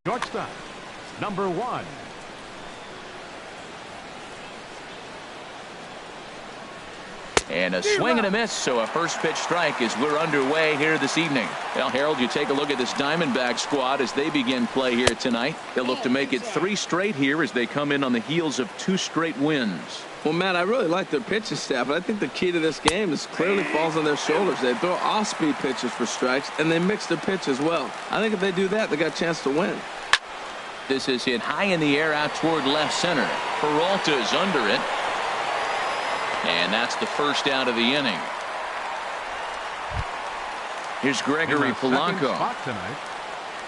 Shortstop, number 1. And a swing and a miss, so a first pitch strike as we're underway here this evening. Well, Harold, you take a look at this Diamondback squad as they begin play here tonight. They'll look to make it 3 straight here as they come in on the heels of 2 straight wins. Well, Matt, I really like their pitching staff, but I think the key to this game is clearly falls on their shoulders. They throw off-speed pitches for strikes, and they mix their pitch as well. I think if they do that, they got a chance to win. This is hit high in the air out toward left center. Peralta is under it. And that's the first out of the inning. Here's Gregory Polanco. Spot tonight,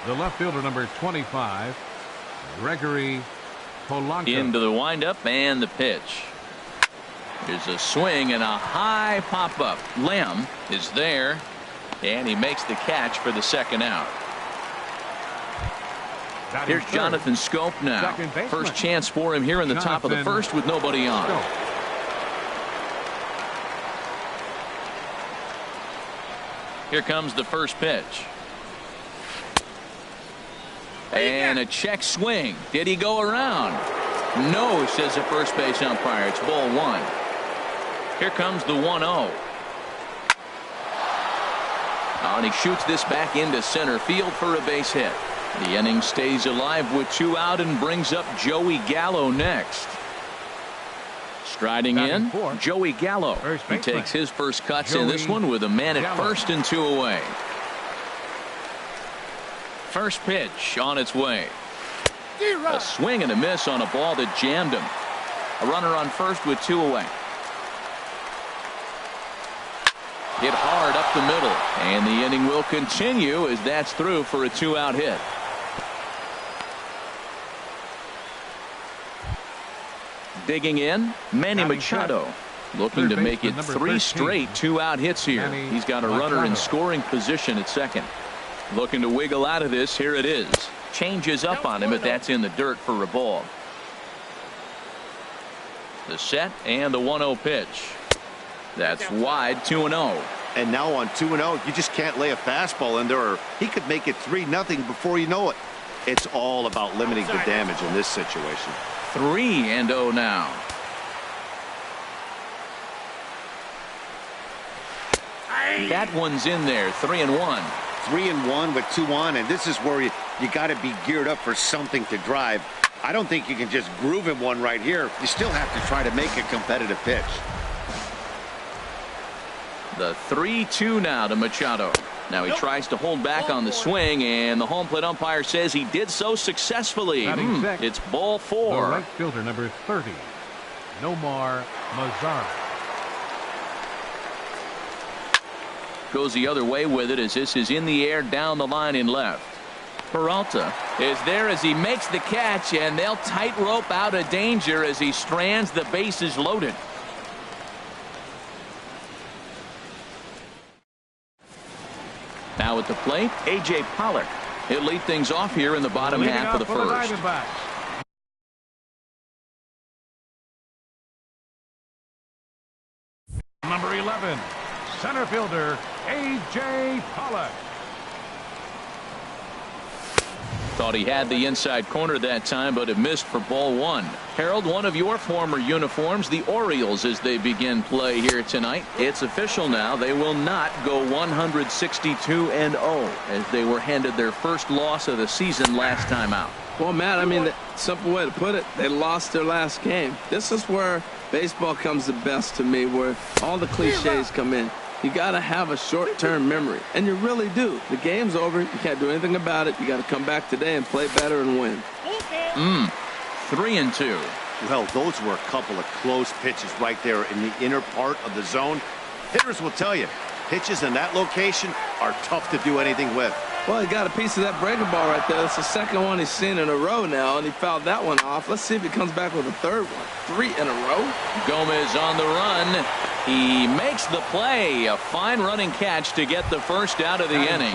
the left fielder, number 25, Gregory Polanco. Into the windup and the pitch. There's a swing and a high pop-up. Lamb is there, and he makes the catch for the second out. Here's Jonathan Scope now. First chance for him here in the top of the first with nobody on. Here comes the first pitch. And a check swing. Did he go around? No, says the first base umpire. It's ball 1. Here comes the 1-0. And he shoots this back into center field for a base hit. The inning stays alive with 2 out and brings up Joey Gallo next. Striding in, Joey Gallo. He takes his first cuts in this one with a man at first and 2 away. First pitch on its way. A swing and a miss on a ball that jammed him. A runner on first with 2 away. Hit hard up the middle, and the inning will continue as that's through for a 2-out hit. Digging in, Manny Machado, looking to make it 3 straight 2-out hits here. He's got a runner in scoring position at second. Looking to wiggle out of this. Here it is. Changes up on him, but that's in the dirt for a ball. The set and the 1-0 pitch. That's wide, 2-0. And now on 2-0, you just can't lay a fastball in there, or he could make it 3-0 before you know it. It's all about limiting the damage in this situation. 3-0 now. That one's in there. 3-1. 3-1 with 2 on, and this is where you got to be geared up for something to drive. I don't think you can just groove him one right here. You still have to try to make a competitive pitch. The 3-2 now to Machado. Now he tries to hold back on the swing, and the home plate umpire says he did so successfully. It's ball 4. The right fielder, number 30, Nomar Mazara. Goes the other way with it as this is in the air down the line in left. Peralta is there as he makes the catch, and they'll tightrope out of danger as he strands. The bases loaded. Now at the plate, A.J. Pollock. He'll lead things off here in the bottom half of the first. Number 11, center fielder, A.J. Pollock. Thought he had the inside corner that time, but it missed for ball 1. Harold, one of your former uniforms, the Orioles, as they begin play here tonight. It's official now. They will not go 162-0 as they were handed their first loss of the season last time out. Well, Matt, I mean, the simple way to put it, they lost their last game. This is where baseball comes the best to me, where all the cliches come in. You got to have a short-term memory, and you really do. The game's over. You can't do anything about it. You got to come back today and play better and win. 3-2. Well, those were a couple of close pitches right there in the inner part of the zone. Hitters will tell you, pitches in that location are tough to do anything with. Well, he got a piece of that breaking ball right there. That's the second one he's seen in a row now, and he fouled that one off. Let's see if he comes back with a third one. 3 in a row. Gomez on the run. He makes the play. A fine running catch to get the first out of the inning.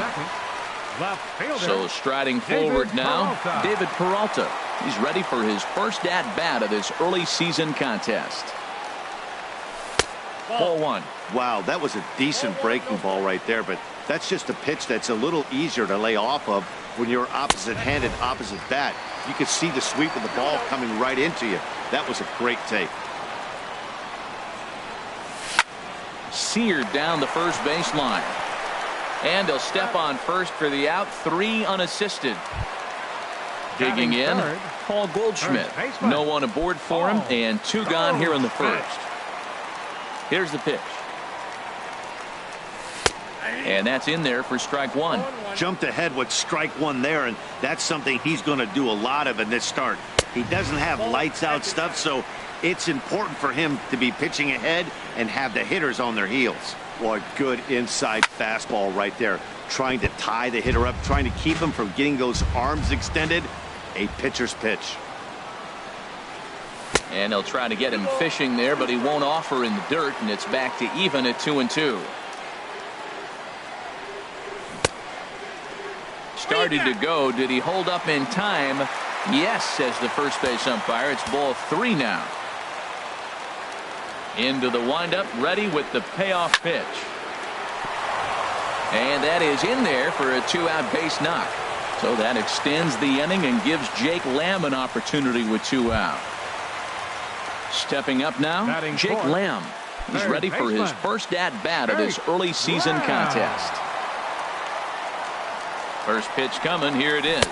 So striding forward now, David Peralta. He's ready for his first at-bat of this early season contest. Ball 1. Wow, that was a decent breaking ball right there, but that's just a pitch that's a little easier to lay off of when you're opposite-handed, opposite bat. You could see the sweep of the ball coming right into you. That was a great take. Seared down the first baseline. And he'll step on first for the out. 3 unassisted. Digging in, Paul Goldschmidt. No one aboard for him, and 2 gone here in the first. Here's the pitch. And that's in there for strike 1. Jumped ahead with strike 1 there, and that's something he's going to do a lot of in this start. He doesn't have lights out stuff, so it's important for him to be pitching ahead and have the hitters on their heels. What good inside fastball right there. Trying to tie the hitter up, trying to keep him from getting those arms extended. A pitcher's pitch. And they'll try to get him fishing there, but he won't offer in the dirt, and it's back to even at 2-2. Started to go. Did he hold up in time? Yes, says the first base umpire. It's ball 3 now. Into the windup, ready with the payoff pitch. And that is in there for a 2-out base knock. So that extends the inning and gives Jake Lamb an opportunity with 2 out. Stepping up now, Jake Lamb. He's ready for his first at-bat of this early season contest. First pitch coming. Here it is.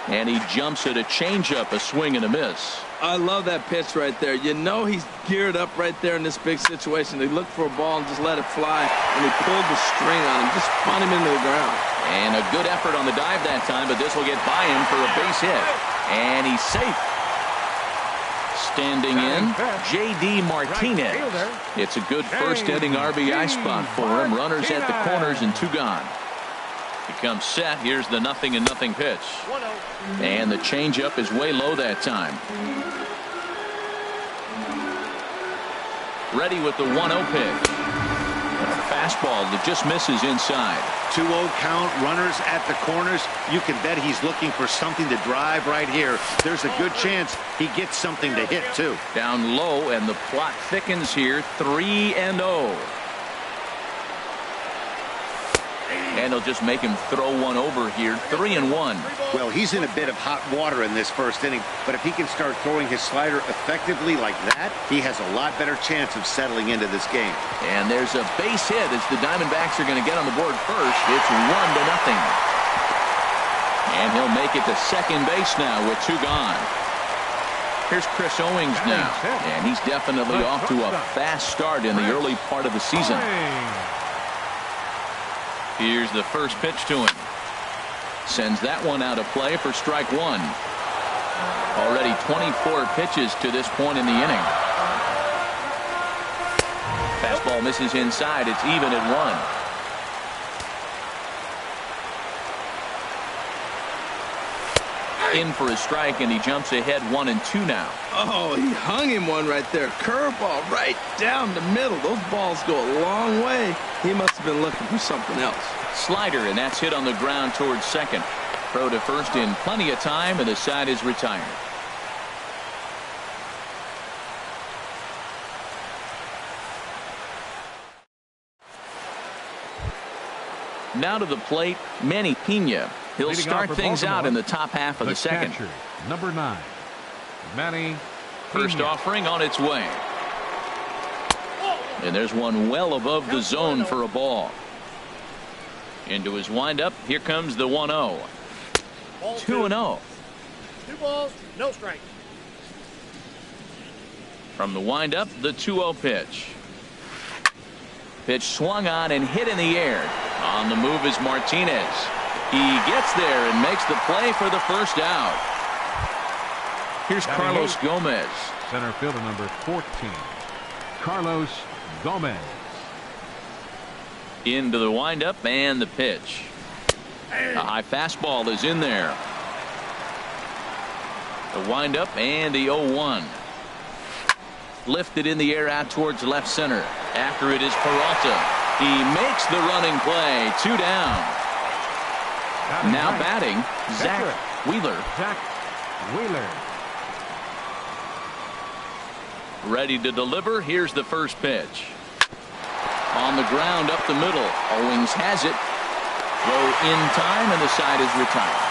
And he jumps at a changeup, a swing and a miss. I love that pitch right there. You know he's geared up right there in this big situation. He looked for a ball and just let it fly, and he pulled the string on him, just spun him into the ground. And a good effort on the dive that time, but this will get by him for a base hit. And he's safe. Standing in, J.D. Martinez. It's a good first inning RBI spot for him. Runners at the corners and 2 gone. He comes set. Here's the 0-0 pitch. And the changeup is way low that time. Ready with the 1-0 pitch. A fastball that just misses inside. 2-0 count, runners at the corners. You can bet he's looking for something to drive right here. There's a good chance he gets something to hit too. Down low, and the plot thickens here. 3-0. And he'll just make him throw one over here. 3-1. Well, he's in a bit of hot water in this first inning, but if he can start throwing his slider effectively like that, he has a lot better chance of settling into this game. And there's a base hit as the Diamondbacks are going to get on the board first. It's 1-0. And he'll make it to second base now with 2 gone. Here's Chris Owings now, and he's definitely off to a fast start in the early part of the season. Here's the first pitch to him. Sends that one out of play for strike 1. Already 24 pitches to this point in the inning. Fastball misses inside. It's even at 1. In for a strike, and he jumps ahead 1-2 now. Oh, he hung him one right there. Curveball right down the middle. Those balls go a long way. He must have been looking for something else. Slider, and that's hit on the ground towards second. Throw to first in plenty of time, and the side is retired. Now to the plate, Manny Pena. He'll start things out in the top half of the second. Catcher, number 9, Manny First Pena. offering on its way. And there's one well above the zone for a ball. Into his windup. Here comes the 1-0. 2-0. 2 balls, no strikes. From the windup, the 2-0 pitch. Pitch swung on and hit in the air. On the move is Martinez. He gets there and makes the play for the first out. Here's Carlos Gomez. Center fielder number 14, Carlos Gomez. Into the windup and the pitch. A high fastball is in there. The windup and the 0-1. Lifted in the air out towards left center. After it is Peralta. He makes the running play. 2 down. Now batting, Zach Wheeler. Zach Wheeler. Ready to deliver. Here's the first pitch. On the ground up the middle. Owings has it. Throw in time, and the side is retired.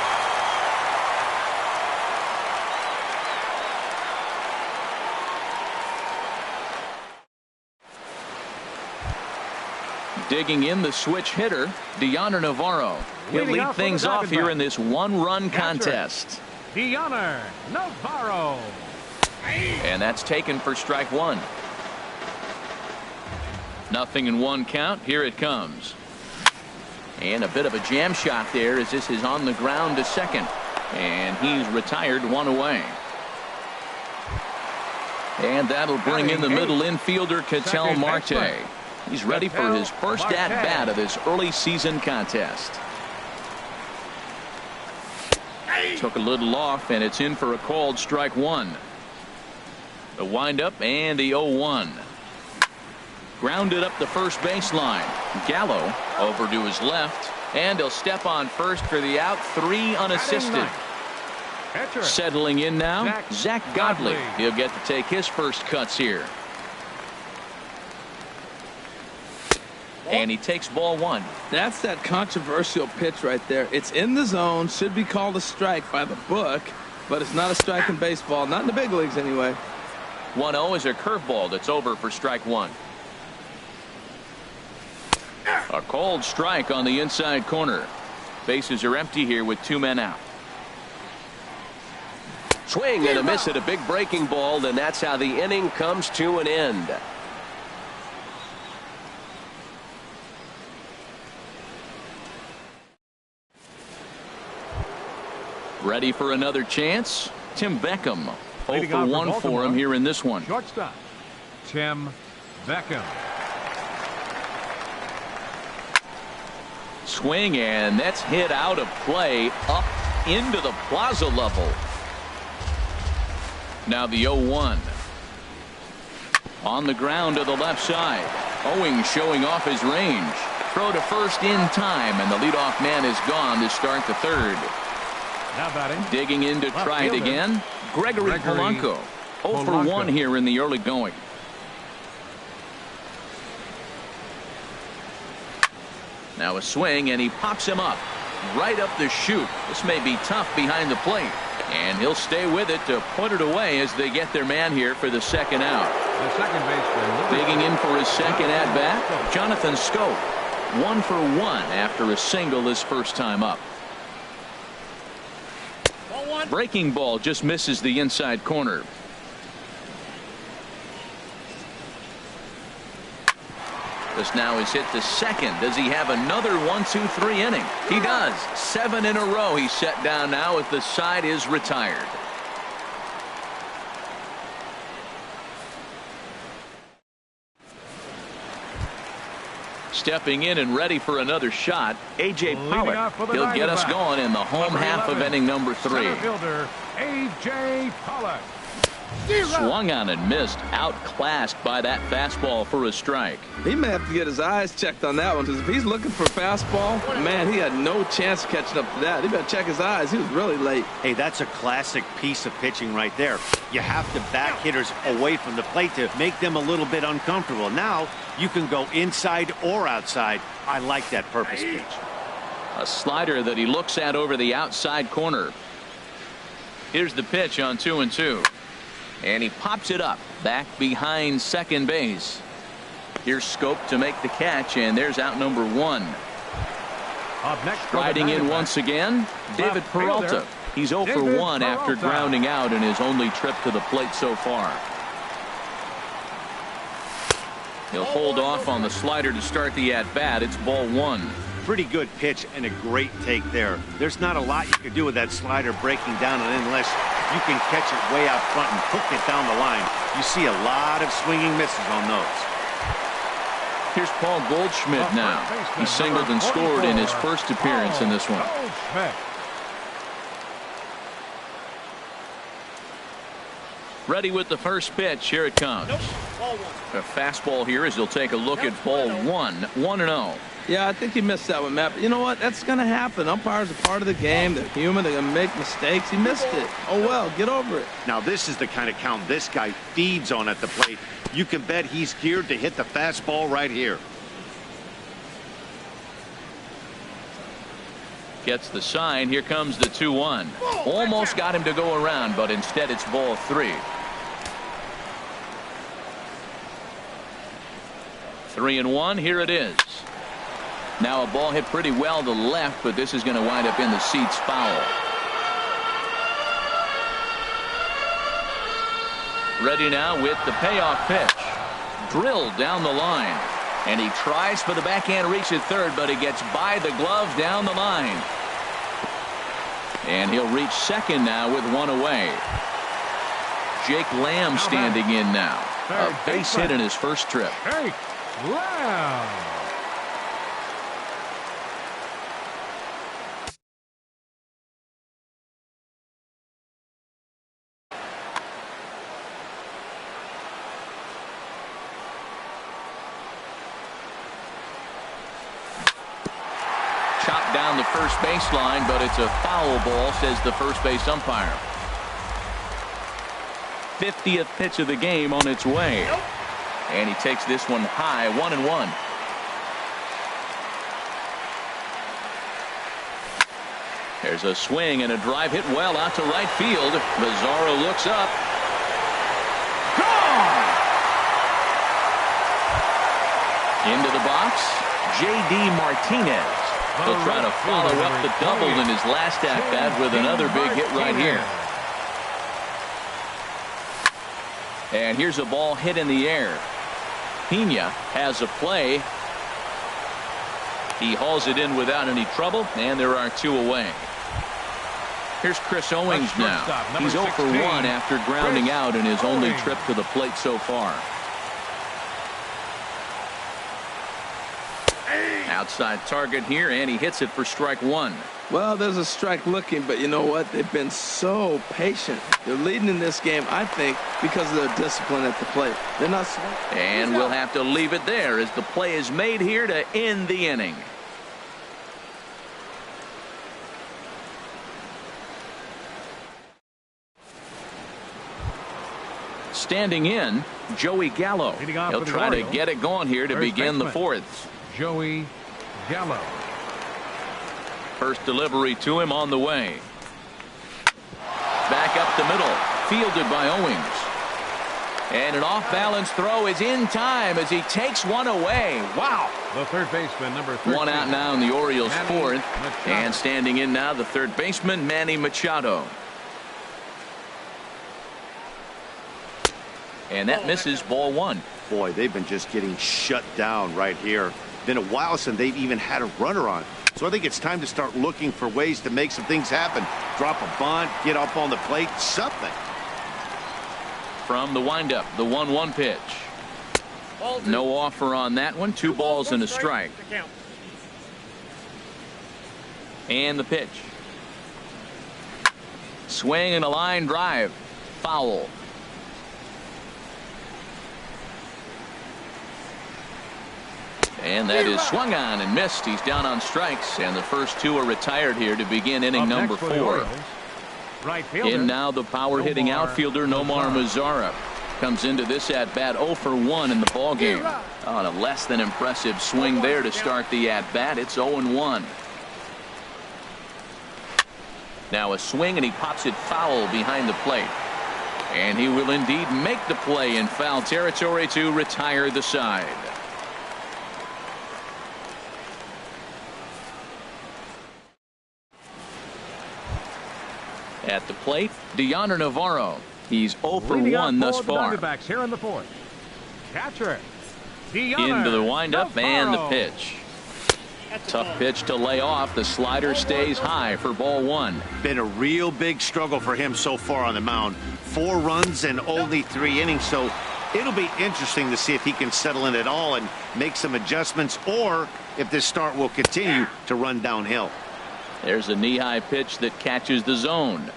Digging in the switch hitter, Deoner Navarro. He'll lead things off here in this one-run contest. Deoner Navarro. And that's taken for strike one. 0-1 count. Here it comes. And a bit of a jam shot there as this is on the ground to second. And he's retired, one away. And that'll bring in the middle infielder, Ketel Marte. He's ready for his first at-bat of this early season contest. Took a little off, and it's in for a called strike one. The windup and the 0-1. Grounded up the first baseline. Gallo over to his left, and he'll step on first for the out. 3 unassisted. Settling in now, Zach Godley. He'll get to take his first cuts here. And he takes ball one. That's that controversial pitch right there. It's in the zone, should be called a strike by the book, but it's not a strike in baseball, not in the big leagues anyway. 1-0 is a curveball that's over for strike one. A called strike on the inside corner. Bases are empty here with 2 men out. Swing and a miss at a big breaking ball, and that's how the inning comes to an end. Ready for another chance? Tim Beckham. 0-for-1 for him here in this one. Shortstop, Tim Beckham. Swing, and that's hit out of play up into the plaza level. Now the 0-1. On the ground to the left side. Owing showing off his range. Throw to first in time, and the leadoff man is gone to start the third. Now batting. Digging in to try it again. Gregory Polanco. 0-for-1 here in the early going. Now a swing, and he pops him up right up the chute. This may be tough behind the plate, and he'll stay with it to put it away as they get their man here for the second out. The second baseman digging in for his second at bat, Jonathan Scope. 1-for-1 after a single his first time up. Breaking ball just misses the inside corner. This now is hit to second. Does he have another 1-2-3 inning? He does. 7 in a row he's set down now as the side is retired. Stepping in and ready for another shot, A.J. Pollock. He'll get us going in the home half of inning number 3. Center fielder, A.J. Pollock. Swung on and missed, outclassed by that fastball for a strike. He may have to get his eyes checked on that one, because if he's looking for a fastball, man, he had no chance of catching up to that. He better check his eyes. He was really late. Hey, that's a classic piece of pitching right there. You have to back hitters away from the plate to make them a little bit uncomfortable. Now you can go inside or outside. I like that purpose pitch. A slider that he looks at over the outside corner. Here's the pitch on 2-2. And he pops it up back behind second base. Here's Scope to make the catch, and there's out number 1. Up next, riding in once again, David Peralta. He's 0-for-1 after grounding out in his only trip to the plate so far. He'll hold off on the slider to start the at-bat. It's ball 1. Pretty good pitch and a great take there. There's not a lot you can do with that slider breaking down, and unless you can catch it way out front and hook it down the line, you see a lot of swinging misses on those. Here's Paul Goldschmidt now. He singled and scored in his first appearance in this one. Ready with the first pitch. Here it comes. A fastball here as he'll take a look at ball 1. 1-0. Yeah, I think he missed that one, Matt. But you know what? That's going to happen. Umpires are part of the game. They're human. They're going to make mistakes. He missed it. Oh, well, get over it. Now, this is the kind of count this guy feeds on at the plate. You can bet he's geared to hit the fastball right here. Gets the sign. Here comes the 2-1. Almost got him to go around, but instead it's ball 3. 3-1. Here it is. Now a ball hit pretty well to left, but this is going to wind up in the seats foul. Ready now with the payoff pitch. Drilled down the line. And he tries for the backhand reach at third, but he gets by the glove down the line. And he'll reach second now with one away. Jake Lamb standing in now. A base hit in his first trip. Jake Lamb. Chopped down the first baseline, but it's a foul ball, says the first base umpire. 50th pitch of the game on its way. And he takes this one high, 1-1. There's a swing and a drive hit well out to right field. Mazzaro looks up. Gone! Into the box, J.D. Martinez. He'll try to follow up the double in his last at-bat with another big hit right here. And here's a ball hit in the air. Pena has a play. He hauls it in without any trouble, and there are 2 away. Here's Chris Owings now. He's 0 for 1 after grounding out in his only trip to the plate so far. Outside target here, and he hits it for strike 1. Well, there's a strike looking, but you know what? They've been so patient. They're leading in this game, I think, because of their discipline at the plate. They're not swinging. And we'll have to leave it there as the play is made here to end the inning. Standing in, Joey Gallo. He'll try to get it going here to begin the 4th. Joey Gallo. First delivery to him on the way. Back up the middle. Fielded by Owings. And an off-balance throw is in time as he takes one away. Wow. The third baseman, number 13. One out now in the Orioles' Manny 4th. Machado. And standing in now, the third baseman, Manny Machado. And that misses ball 1. Boy, they've been just getting shut down right here. Been a while since they've even had a runner on. So I think it's time to start looking for ways to make some things happen. Drop a bunt, get up on the plate, something. From the windup, the 1-1 pitch. No offer on that one. 2 balls and a strike. And the pitch. Swing and a line drive. Foul. And that is swung on and missed. He's down on strikes, and the first 2 are retired here to begin inning number 4. Right fielder, in now the power hitting outfielder Nomar Mazara comes into this at bat 0 for 1 in the ball game. On a less than impressive swing there to start the at bat. It's 0-1. Now a swing, and he pops it foul behind the plate. And he will indeed make the play in foul territory to retire the side. At the plate, Deoner Navarro. He's 0 for 1 thus far. Diamondbacks here in the 4th. Catcher. Into the windup and the pitch. Tough pitch to lay off. The slider stays high for ball 1. Been a real big struggle for him so far on the mound. 4 runs and only 3 innings, so it'll be interesting to see if he can settle in at all and make some adjustments, or if this start will continue to run downhill. There's a knee-high pitch that catches the zone.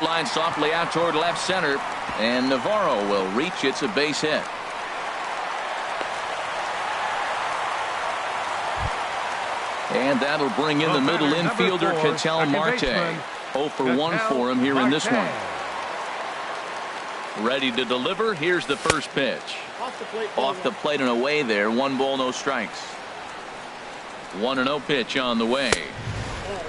Line softly out toward left center, and Navarro will reach. It's a base hit. And that'll bring in the middle infielder, Ketel Marte. 0 for 1 for him here in this one. Ready to deliver. Here's the first pitch. Off the plate and away there. 1 ball, no strikes. 1-0 pitch on the way.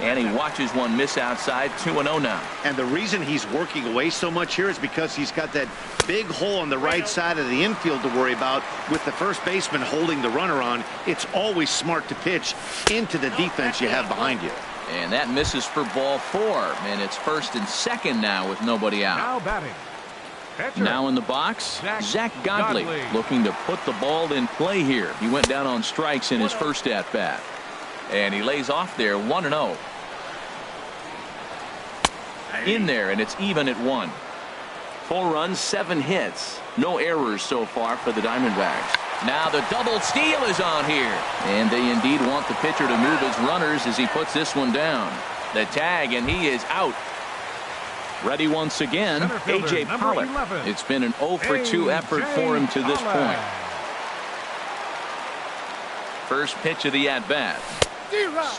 And he watches one miss outside. 2-0 now. And the reason he's working away so much here is because he's got that big hole on the right side of the infield to worry about. With the first baseman holding the runner on, it's always smart to pitch into the defense you have behind you. And that misses for ball 4. And it's first and second now with nobody out. Now batting. Pitcher. Now in the box, Zach Godley looking to put the ball in play here. He went down on strikes in his first at-bat. And he lays off there. 1-0. In there, and it's even at 1. 4 runs, 7 hits. No errors so far for the Diamondbacks. Now the double steal is on here. And they indeed want the pitcher to move his runners as he puts this one down. The tag, and he is out. Ready once again, A.J. Pollock. It's been an 0-for-2 effort for him to this point. First pitch of the at-bat.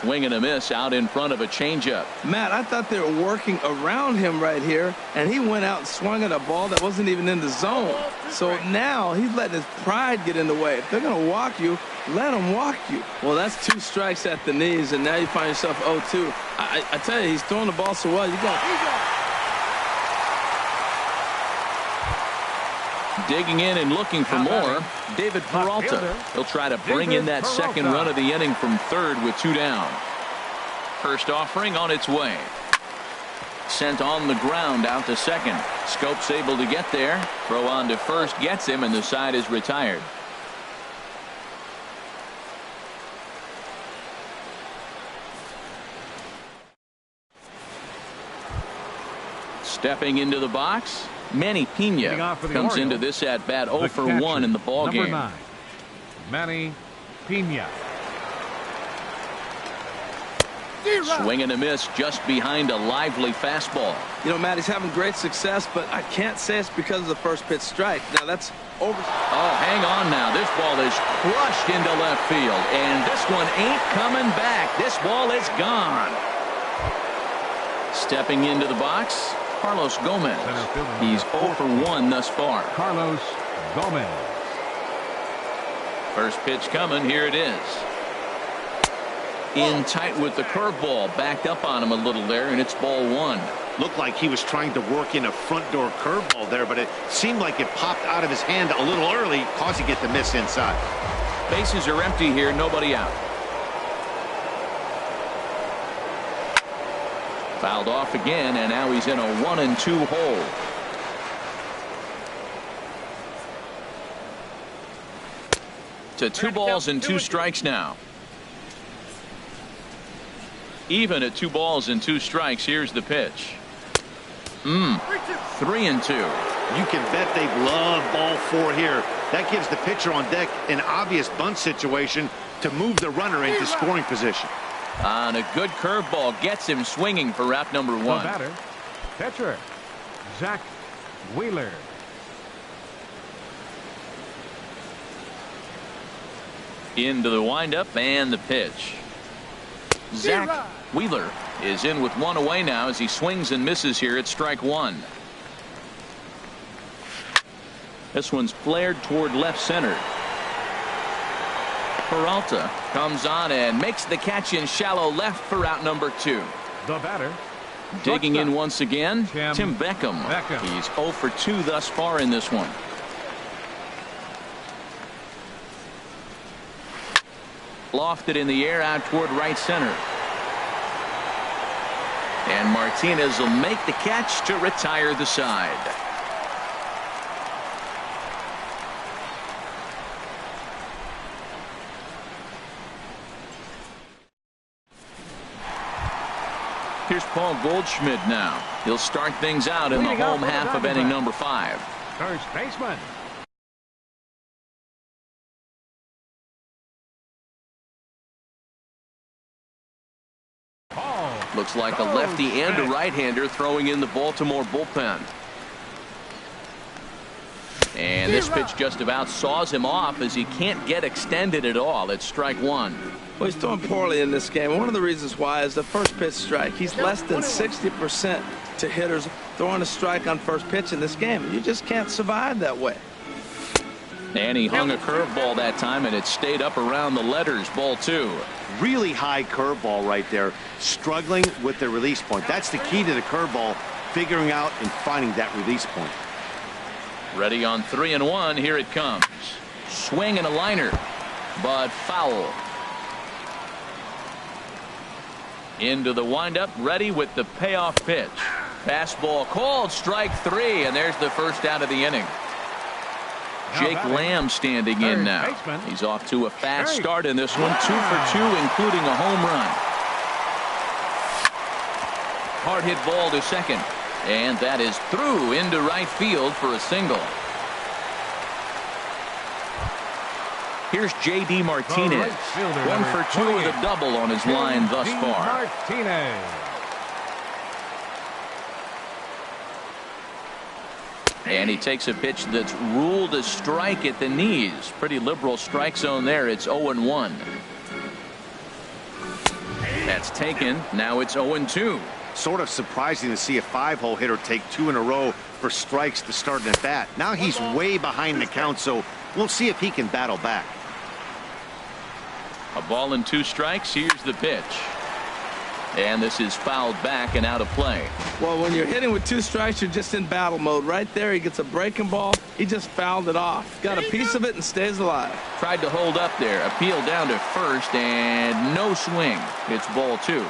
Swing and a miss out in front of a changeup. Matt, I thought they were working around him right here, and he went out and swung at a ball that wasn't even in the zone. So now he's letting his pride get in the way. If they're going to walk you, let them walk you. Well, that's 2 strikes at the knees, and now you find yourself 0-2. I tell you, he's throwing the ball so well. You got. Digging in and looking for more, David Peralta. He'll try to bring in that second run of the inning from third with 2 down. First offering on its way. Sent on the ground out to second. Scope's able to get there. Throw on to first gets him, and the side is retired. Stepping into the box, Manny Pena comes into this at bat 0-for-1 in the ball game. 9, Manny Pena. Swing and a miss just behind a lively fastball. You know, Matt, he's having great success, but I can't say it's because of the first pitch strike. Now that's over. Oh, hang on now. This ball is crushed into left field, and this one ain't coming back. This ball is gone. Stepping into the box, Carlos Gomez. He's 0-for-1 thus far. Carlos Gomez. First pitch coming. Here it is. In tight with the curveball. Backed up on him a little there, and it's ball 1. Looked like he was trying to work in a front door curveball there, but it seemed like it popped out of his hand a little early, causing it to miss inside. Bases are empty here. Nobody out. Fouled off again, and now he's in a 1-2 hole. To 2 balls and 2 strikes now. Even at 2 balls and 2 strikes. Here's the pitch. 3-2. You can bet they love ball 4 here. That gives the pitcher on deck an obvious bunt situation to move the runner into scoring position. On a good curveball, gets him swinging for route number 1. The batter, pitcher, Zach Wheeler. Into the windup and the pitch. Zach Wheeler is in with 1 away now as he swings and misses here at strike 1. This one's flared toward left center. Peralta comes on and makes the catch in shallow left for out number 2. The batter. Digging in once again, Tim Beckham. He's 0-for-2 thus far in this one. Lofted in the air out toward right center. And Martinez will make the catch to retire the side. Here's Paul Goldschmidt now. He'll start things out in the home half of inning number 5. First baseman. Looks like a lefty and a right-hander throwing in the Baltimore bullpen. And this pitch just about saws him off as he can't get extended at all. It's strike 1. Well, he's throwing poorly in this game. One of the reasons why is the first pitch strike. He's less than 60% to hitters throwing a strike on first pitch in this game. You just can't survive that way. And he hung a curveball that time, and it stayed up around the letters. Ball 2. Really high curveball right there. Struggling with the release point. That's the key to the curveball, figuring out and finding that release point. Ready on 3-1. Here it comes. Swing and a liner, but foul. Into the windup, ready with the payoff pitch. Fastball called, strike 3, and there's the first out of the inning. Jake Lamb standing in now. He's off to a fast start in this one. 2 for 2, including a home run. Hard hit ball to second, and that is through into right field for a single. Here's J.D. Martinez. 1 for 2 with a double on his line thus far. And he takes a pitch that's ruled a strike at the knees. Pretty liberal strike zone there. It's 0-1. That's taken. Now it's 0-2. Sort of surprising to see a 5-hole hitter take 2 in a row for strikes to start an at bat. Now he's way behind the count, so we'll see if he can battle back. A ball and 2 strikes. Here's the pitch. And this is fouled back and out of play. Well, when you're hitting with 2 strikes, you're just in battle mode. Right there, he gets a breaking ball. He just fouled it off. Got a piece of it and stays alive. Tried to hold up there. Appeal down to first, and no swing. It's ball 2.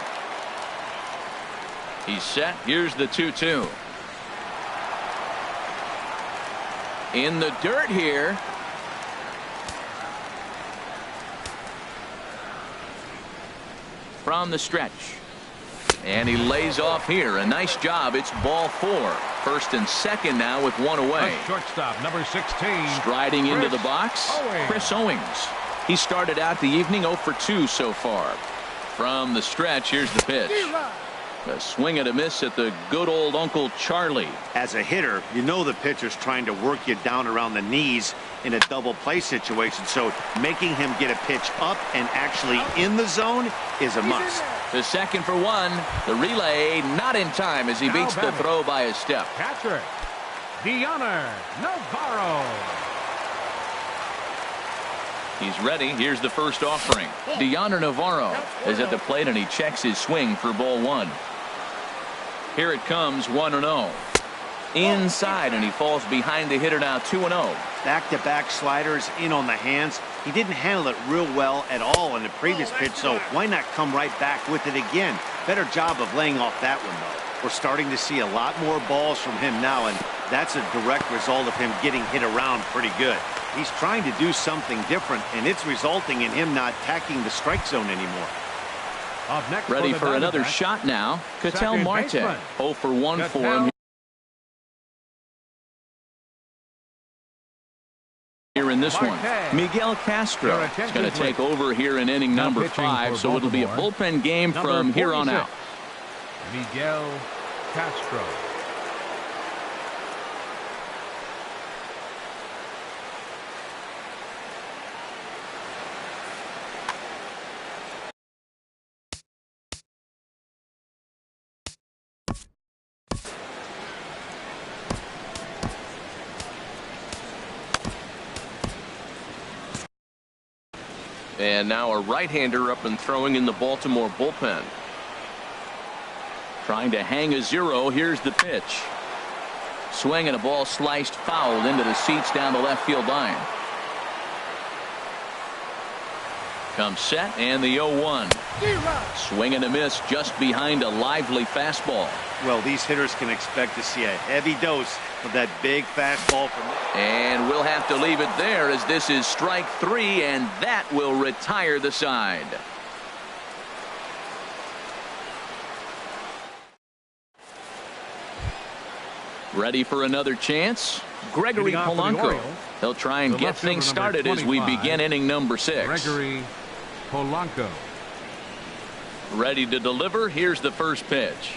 He's set. Here's the 2-2. In the dirt here. From the stretch. And he lays off here. A nice job. It's ball 4. First and second now with 1 away. Shortstop number 16. Striding into the box, Chris Owings. He started out the evening 0 for 2 so far. From the stretch, here's the pitch. A swing and a miss at the good old Uncle Charlie. As a hitter, you know the pitcher's trying to work you down around the knees in a double play situation, so making him get a pitch up and actually in the zone is a must. The second for 1. The relay not in time as he beats the throw by a step. Catcher, Deoner Navarro. He's ready. Here's the first offering. Deoner Navarro is at the plate, and he checks his swing for ball 1. Here it comes, 1-0. Inside, and he falls behind the hitter now, 2-0. Back-to-back sliders in on the hands. He didn't handle it real well at all in the previous pitch, so why not come right back with it again? Better job of laying off that one, though. We're starting to see a lot more balls from him now, and that's a direct result of him getting hit around pretty good. He's trying to do something different, and it's resulting in him not attacking the strike zone anymore. Ready for another shot now. Ketel Marte. 0 for 1 for him here in this one. Miguel Castro is going to take over here in inning number 5, so it'll be a bullpen game from here on out. Miguel Castro. And now a right-hander up and throwing in the Baltimore bullpen. Trying to hang a 0. Here's the pitch. Swing and a ball sliced fouled into the seats down the left field line. Comes set and the 0-1. Swing and a miss just behind a lively fastball. Well, these hitters can expect to see a heavy dose of that big fastball from them. And we'll have to leave it there as this is strike 3, and that will retire the side. Ready for another chance? Gregory Polanco. They'll try and get things started as we begin inning number 6. Gregory Polanco. Ready to deliver. Here's the first pitch.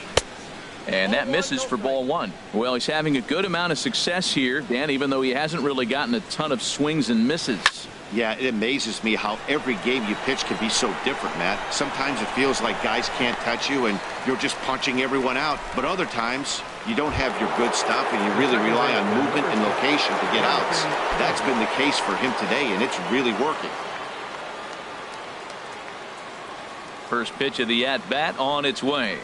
And that misses for ball 1. Well, he's having a good amount of success here, Dan, even though he hasn't really gotten a ton of swings and misses. Yeah, it amazes me how every game you pitch can be so different, Matt. Sometimes it feels like guys can't touch you and you're just punching everyone out. But other times, you don't have your good stuff and you really rely on movement and location to get outs. That's been the case for him today, and it's really working. First pitch of the at-bat on its way.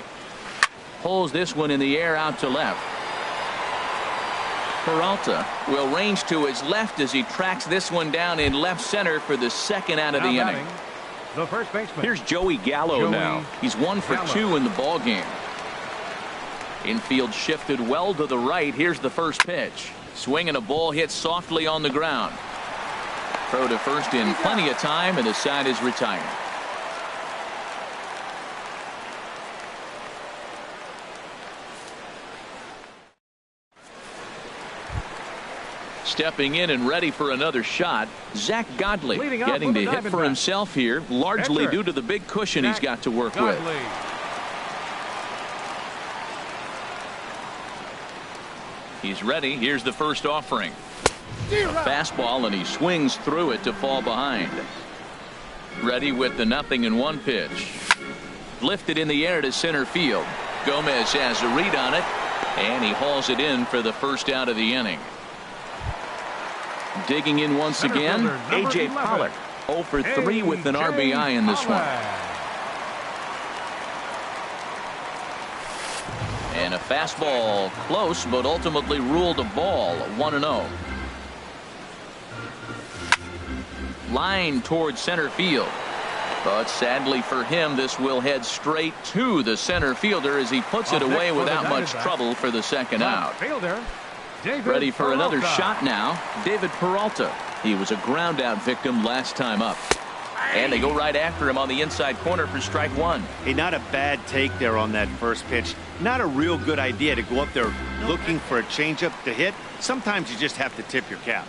Pulls this one in the air out to left. Peralta will range to his left as he tracks this one down in left center for the second out of the inning. The first baseman. Here's Joey Gallo now. He's 1 for 2 in the ball game. Infield shifted well to the right. Here's the first pitch. Swinging a ball hit softly on the ground. Throw to first in plenty of time, and the side is retired. Stepping in and ready for another shot, Zach Godley getting the hit for himself here, largely due to the big cushion he's got to work with. He's ready. Here's the first offering. A fastball, and he swings through it to fall behind. Ready with the 0-1 pitch. Lifted in the air to center field. Gomez has a read on it, and he hauls it in for the first out of the inning. Digging in once again, A.J. Pollock, 0 for 3 with an RBI in this one. And a fastball close, but ultimately ruled a ball. 1-0. Line towards center field. But sadly for him, this will head straight to the center fielder as he puts it away without much trouble for the second out. Ready for another shot now, David Peralta. He was a ground out victim last time up. And they go right after him on the inside corner for strike one. Hey, not a bad take there on that first pitch. Not a real good idea to go up there looking for a changeup to hit. Sometimes you just have to tip your cap.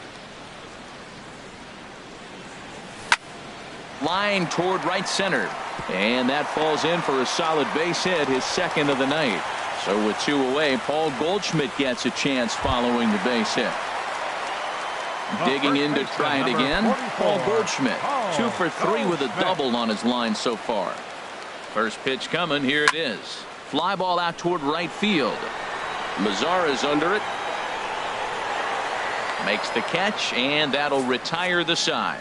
Line toward right center. And that falls in for a solid base hit, his second of the night. So with 2 away, Paul Goldschmidt gets a chance following the base hit. Digging in to try it again, Paul Goldschmidt, 2 for 3 with a double on his line so far. First pitch coming, here it is. Fly ball out toward right field. Mazara's under it. Makes the catch, and that'll retire the side.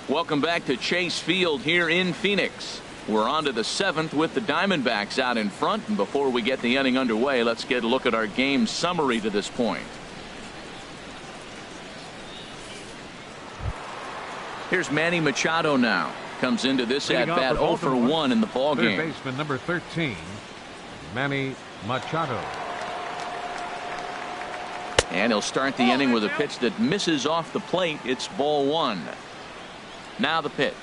Welcome back to Chase Field here in Phoenix. We're on to the 7th with the Diamondbacks out in front. And before we get the inning underway, let's get a look at our game summary to this point. Here's Manny Machado now. Comes into this at bat 0 for 1 in the ball game. Third baseman number 13, Manny Machado. And he'll start the inning with a pitch that misses off the plate. It's ball 1. Now the pitch.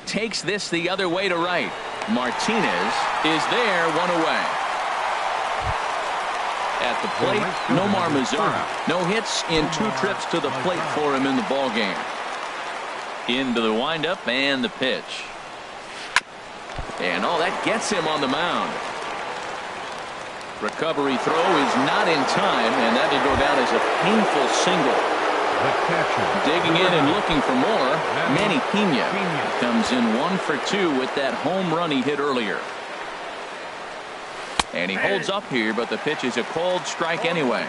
Takes this the other way to right. Martinez is there, 1 away. At the plate, Nomar Mazara. No hits in 2 trips to the plate for him in the ball game. Into the windup and the pitch. And that gets him on the mound. Recovery throw is not in time, and that'll go down as a painful single. Digging in and looking for more, Manny Pena comes in 1 for 2 with that home run he hit earlier. And he holds up here, but the pitch is a called strike anyway.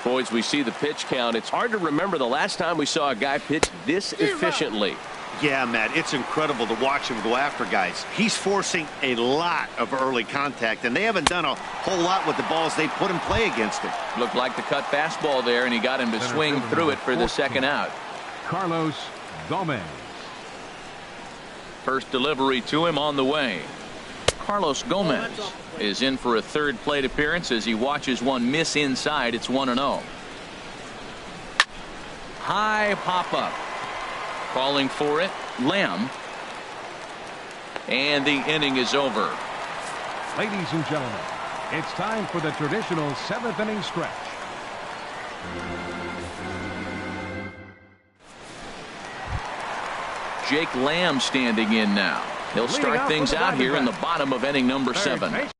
Boys, we see the pitch count. It's hard to remember the last time we saw a guy pitch this efficiently. Yeah, Matt, it's incredible to watch him go after guys. He's forcing a lot of early contact, and they haven't done a whole lot with the balls they put in play against him. Looked like the cut fastball there, and he got him to swing through it for the second out. Carlos Gomez. First delivery to him on the way. Carlos Gomez is in for a third plate appearance as he watches one miss inside. It's 1-0. High pop up. Calling for it, Lamb. And the inning is over. Ladies and gentlemen, it's time for the traditional 7th inning stretch. Jake Lamb standing in now. He'll start things out here in the bottom of inning number 7.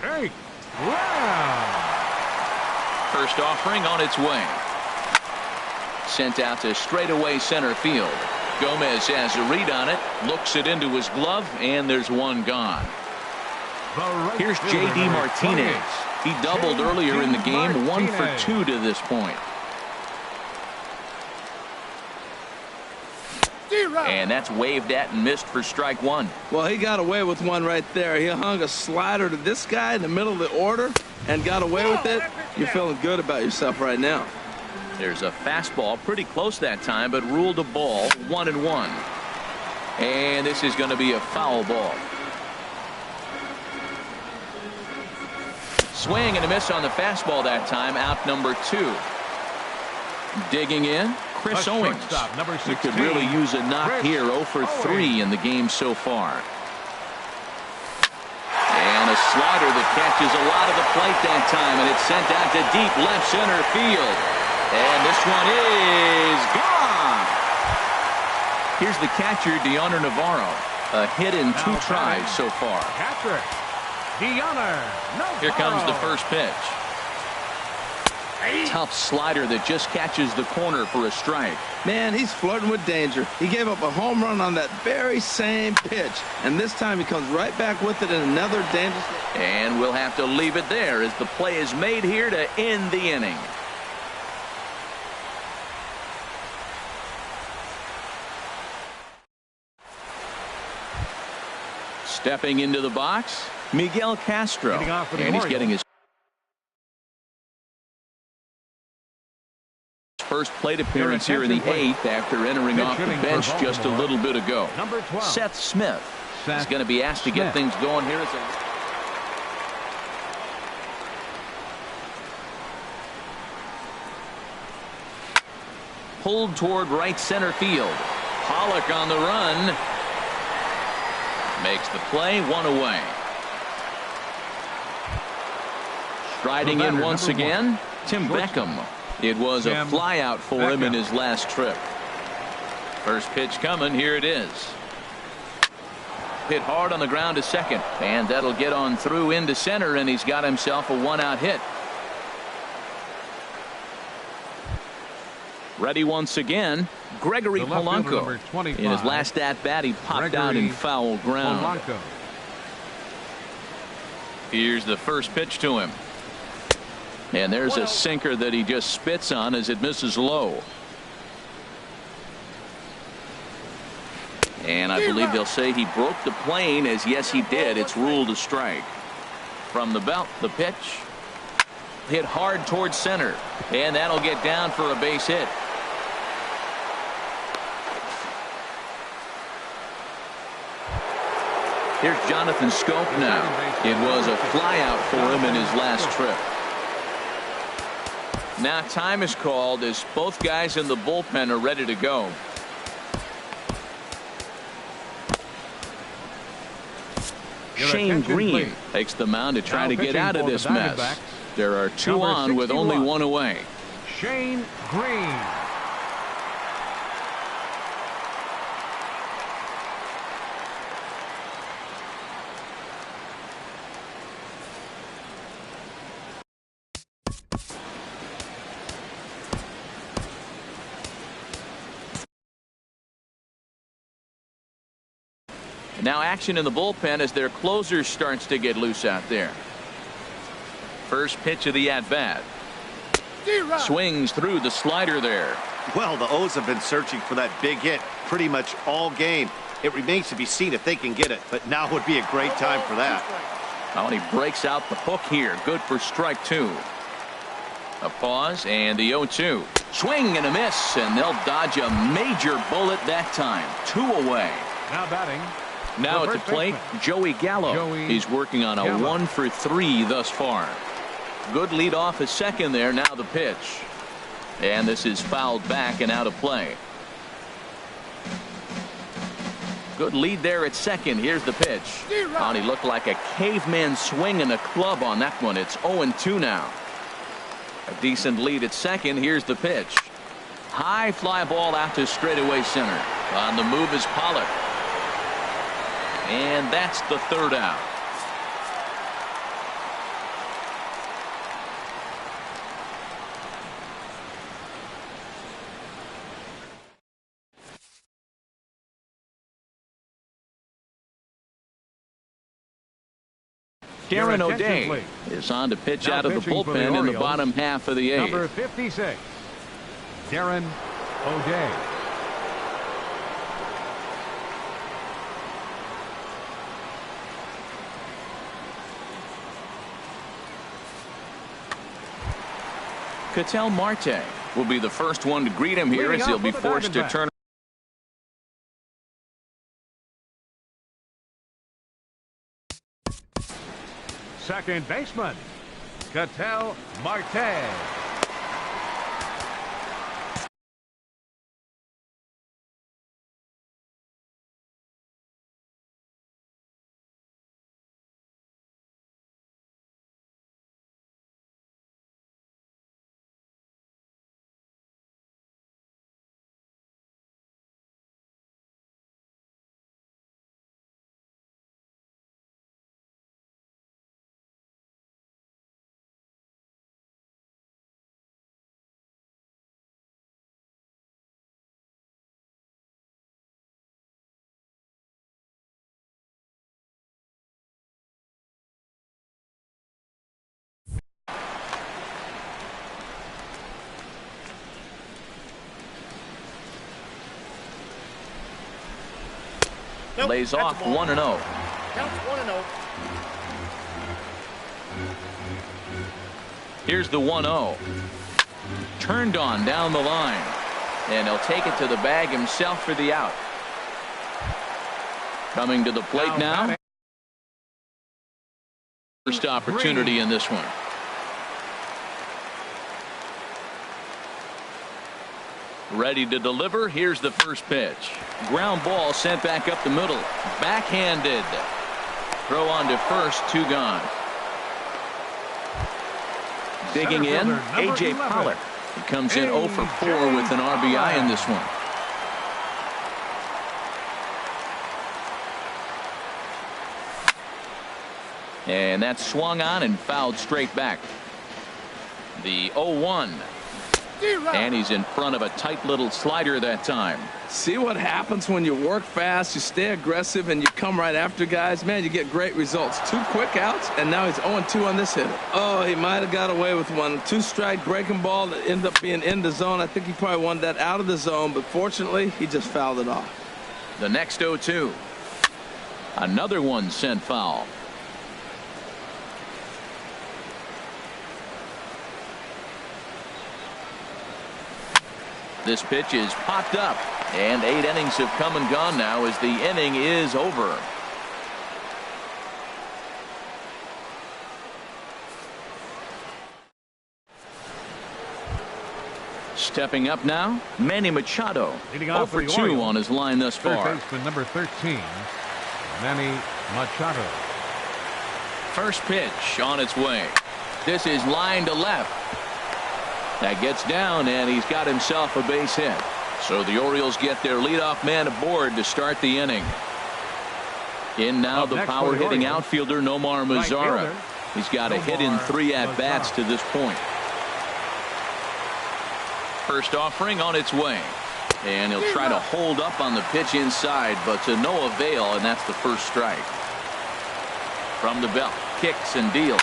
Shake. Wow. First offering on its way. Sent out to straightaway center field. Gomez has a read on it, looks it into his glove, and there's one gone. Here's J.D. Martinez. He doubled earlier in the game, 1 for 2 to this point. And that's waved at and missed for strike one. Well, he got away with one right there. He hung a slider to this guy in the middle of the order and got away with it. You're feeling good about yourself right now. There's a fastball pretty close that time, but ruled a ball, 1-1. And this is going to be a foul ball. Swing and a miss on the fastball that time, out number 2. Digging in, Chris Owings. He could really use a knock here, 0 for 3 in the game so far. And a slider that catches a lot of the plate that time, and it's sent out to deep left center field. And this one is gone. Here's the catcher, Deoner Navarro. A hit in 2 tries so far. Catcher, Deoner Navarro. Here comes the first pitch. Tough slider that just catches the corner for a strike. Man, he's flirting with danger. He gave up a home run on that very same pitch, and this time he comes right back with it in another dangerous. And we'll have to leave it there as the play is made here to end the inning. Stepping into the box, Miguel Castro, and he's getting his first plate appearance here in the 8th after entering off the bench just a little bit ago. Seth Smith is going to be asked to get things going here. Pulled toward right center field. Pollock on the run. Makes the play, 1 away. Striding in once again, Tim Beckham. It was a flyout for him in his last trip. First pitch coming. Here it is. Hit hard on the ground to second. And that'll get on through into center, and he's got himself a 1-out hit. Ready once again, Gregory Polanco. In his last at-bat, he popped out in foul ground. Here's the first pitch to him. And there's a sinker that he just spits on as it misses low. And I believe they'll say he broke the plane, as yes he did. It's ruled a strike. From the belt, the pitch. Hit hard towards center. And that'll get down for a base hit. Here's Jonathan Scope now. It was a flyout for him in his last trip. Now time is called as both guys in the bullpen are ready to go. Shane Green takes the mound to try to get out of this mess. There are 2 on with only 1 away. Shane Green. Now action in the bullpen as their closer starts to get loose out there. First pitch of the at-bat. Swings through the slider there. Well, the O's have been searching for that big hit pretty much all game. It remains to be seen if they can get it, but now would be a great time for that. Oh, and he breaks out the hook here. Good for strike 2. A pause and the 0-2. Swing and a miss, and they'll dodge a major bullet that time. 2 away. Now batting. Now at the plate, Joey Gallo. He's working on a 1 for 3 thus far. Good lead off at second there. Now the pitch. And this is fouled back and out of play. Good lead there at second. Here's the pitch. And he looked like a caveman swinging a club on that one. It's 0-2 now. A decent lead at second. Here's the pitch. High fly ball out to straightaway center. On the move is Pollock. And that's the 3rd out. Karen Your attention, O'Day please. is on to pitch Now out of the pitching for the bullpen in the Orioles, bottom half of the eighth. Number 56, Darren O'Day. Ketel Marte will be the first one to greet him here Leading as he'll off be for the forced to Diamondbacks. turn. Second baseman, Ketel Marte. Nope, Lays that's a off ball. 1-0. Counts 1-0. Here's the 1-0. Turned on down the line. And he'll take it to the bag himself for the out. Coming to the plate now. First opportunity in this one. Ready to deliver. Here's the first pitch. Ground ball sent back up the middle. Backhanded. Throw on to first. 2 gone. Digging in, Center fielder, A.J. number 11. Pollard. He comes in 0 for 4 with an RBI in this one. And that's swung on and fouled straight back. The 0-1. And he's in front of a tight little slider that time. See what happens when you work fast, you stay aggressive, and you come right after guys. Man, you get great results. 2 quick outs, and now he's 0-2 on this hitter. Oh, he might have got away with one. 2-strike breaking ball that ended up being in the zone. I think he probably wanted that out of the zone, but fortunately, he just fouled it off. The next 0-2. Another one sent foul. This pitch is popped up, and 8 innings have come and gone now as the inning is over. Stepping up now, Manny Machado. Leading 0 off for for the 2 Orioles, on his line thus Third far. baseman, number 13, Manny Machado. First pitch on its way. This is line to left. That gets down, and he's got himself a base hit. So the Orioles get their leadoff man aboard to start the inning. In now Up the next for power the hitting Orioles, outfielder Nomar right Mazara. fielder, He's got a hit in Nomar 3 at-bats Mazara. to this point. First offering on its way. And he'll try to hold up on the pitch inside, but to no avail, and that's the first strike. From the belt, kicks and deals.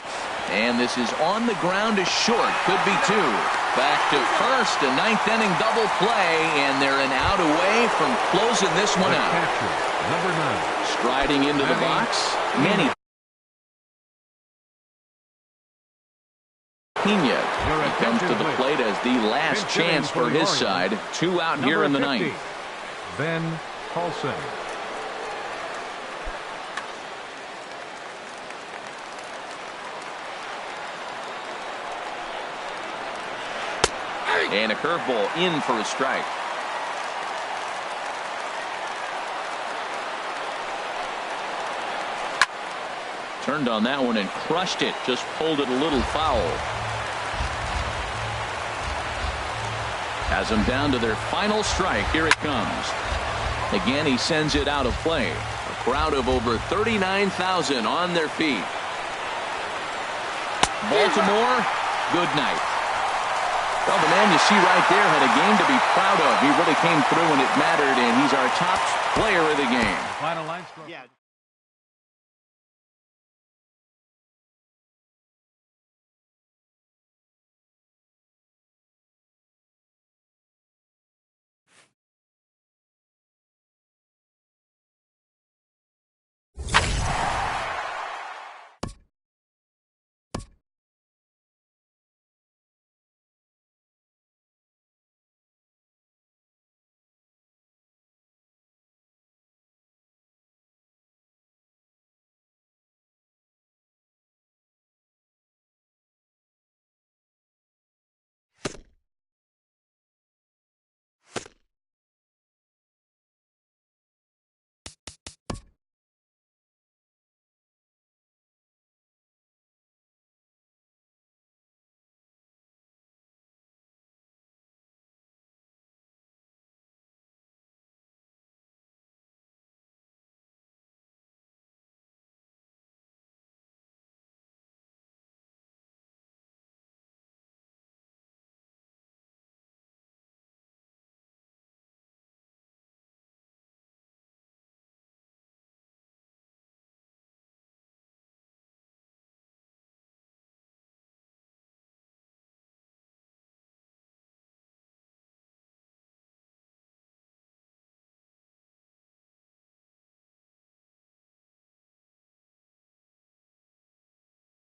And this is on the ground to short. Could be 2. Back to first. A 9th inning double play. And they're an out away from closing this one The out. catcher, number 9. Striding into the Manny. box. Manny Pena. He comes to the plate as the last Pinch hitting chance for for the his Orioles. side. 2 out here in the Number 50, 9th. Ben Paulson. And a curveball in for a strike. Turned on that one and crushed it. Just pulled it a little foul. Has them down to their final strike. Here it comes. Again, he sends it out of play. A crowd of over 39,000 on their feet. Baltimore, good night. Well, the man you see right there had a game to be proud of. He really came through when it mattered, and he's our top player of the game. Final line score. Yeah.